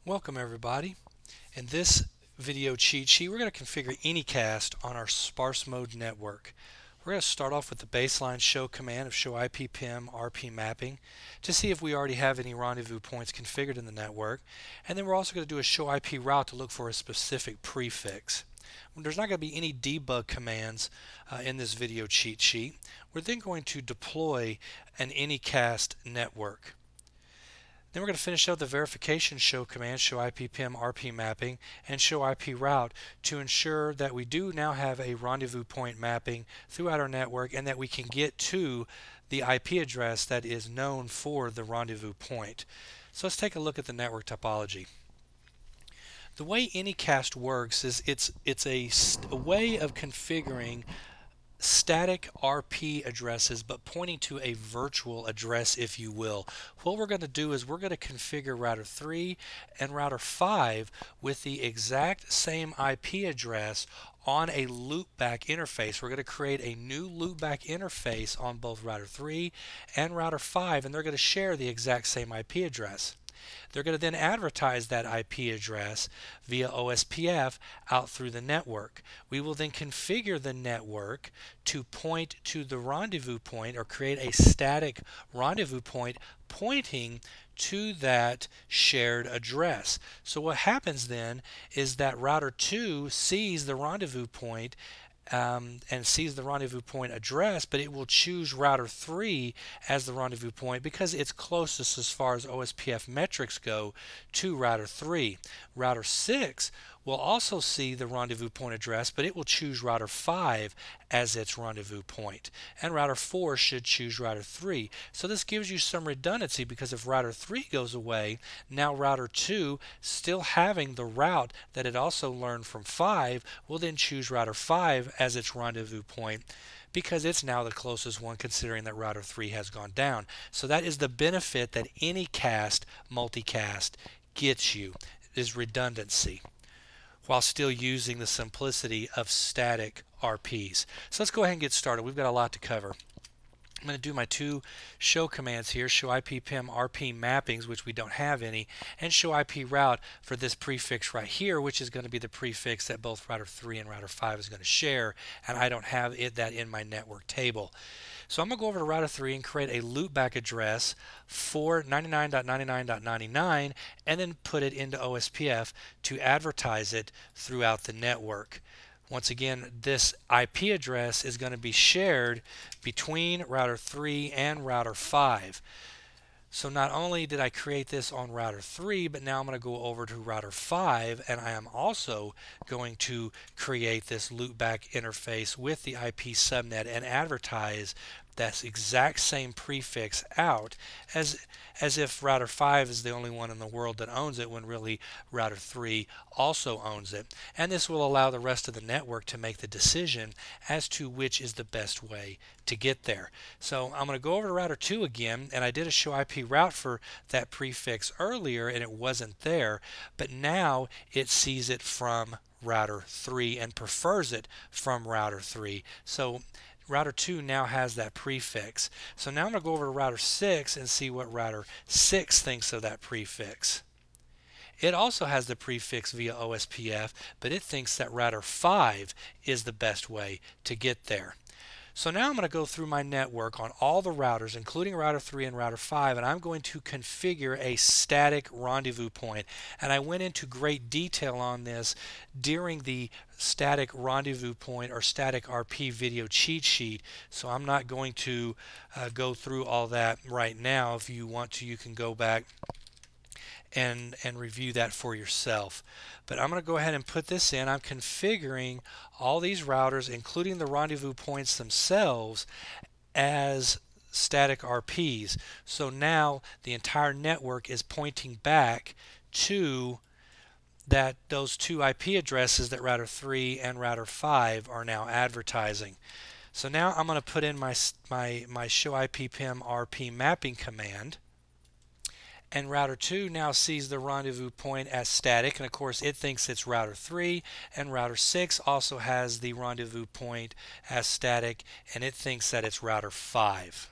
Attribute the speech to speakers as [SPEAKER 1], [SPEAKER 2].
[SPEAKER 1] Welcome everybody. In this video cheat sheet we're going to configure Anycast on our sparse mode network. We're going to start off with the baseline show command of show IP PIM RP mapping to see if we already have any rendezvous points configured in the network, and then we're also going to do a show IP route to look for a specific prefix. There's not going to be any debug commands in this video cheat sheet. We're then going to deploy an Anycast network. Then we're going to finish up the verification show command, show IP PIM RP mapping, and show IP route to ensure that we do now have a rendezvous point mapping throughout our network and that we can get to the IP address that is known for the rendezvous point. So let's take a look at the network topology. The way Anycast works is it's a way of configuring static RP addresses but pointing to a virtual address, if you will. What we're going to do is we're going to configure router 3 and router 5 with the exact same IP address on a loopback interface. We're going to create a new loopback interface on both router 3 and router 5, and they're going to share the exact same IP address. They're going to then advertise that IP address via OSPF out through the network. We will then configure the network to point to the rendezvous point or create a static rendezvous point pointing to that shared address. So what happens then is that router 2 sees the rendezvous point and sees the rendezvous point address, but it will choose router 3 as the rendezvous point because it's closest as far as OSPF metrics go to router 3. Router 6 will also see the rendezvous point address, but it will choose router 5 as its rendezvous point. And router 4 should choose router 3. So this gives you some redundancy because if router 3 goes away, now router 2, still having the route that it also learned from 5, will then choose router 5 as its rendezvous point because it's now the closest one considering that router 3 has gone down. So that is the benefit that Anycast multicast gets you, is redundancy, while still using the simplicity of static RPs. So let's go ahead and get started. We've got a lot to cover. I'm going to do my two show commands here, show IP PIM RP mappings, which we don't have any, and show IP route for this prefix right here, which is going to be the prefix that both router 3 and router 5 is going to share, and I don't have that in my network table. So I'm going to go over to router 3 and create a loopback address for 99.99.99 and then put it into OSPF to advertise it throughout the network. Once again, this IP address is going to be shared between router 3 and router 5. So not only did I create this on router 3, but now I'm going to go over to router 5, and I am also going to create this loopback interface with the IP subnet and advertise that exact same prefix out as if router 5 is the only one in the world that owns it, when really router 3 also owns it. And this will allow the rest of the network to make the decision as to which is the best way to get there. So I'm going to go over to router 2 again, and I did a show IP route for that prefix earlier and it wasn't there, but now it sees it from router 3 and prefers it from router 3. So router 2 now has that prefix. So now I'm going to go over to router 6 and see what router 6 thinks of that prefix. It also has the prefix via OSPF, but it thinks that router 5 is the best way to get there. So now I'm going to go through my network on all the routers, including router 3 and router 5, and I'm going to configure a static rendezvous point. And I went into great detail on this during the static rendezvous point or static RP video cheat sheet, so I'm not going to go through all that right now. If you want to, you can go back and review that for yourself. But I'm going to go ahead and put this in. I'm configuring all these routers, including the rendezvous points themselves, as static RPs. So now the entire network is pointing back to those two IP addresses that router 3 and router 5 are now advertising. So now I'm going to put in my show IP PIM RP mapping command. And router 2 now sees the rendezvous point as static, and of course it thinks it's router 3, and router 6 also has the rendezvous point as static, and it thinks that it's router 5.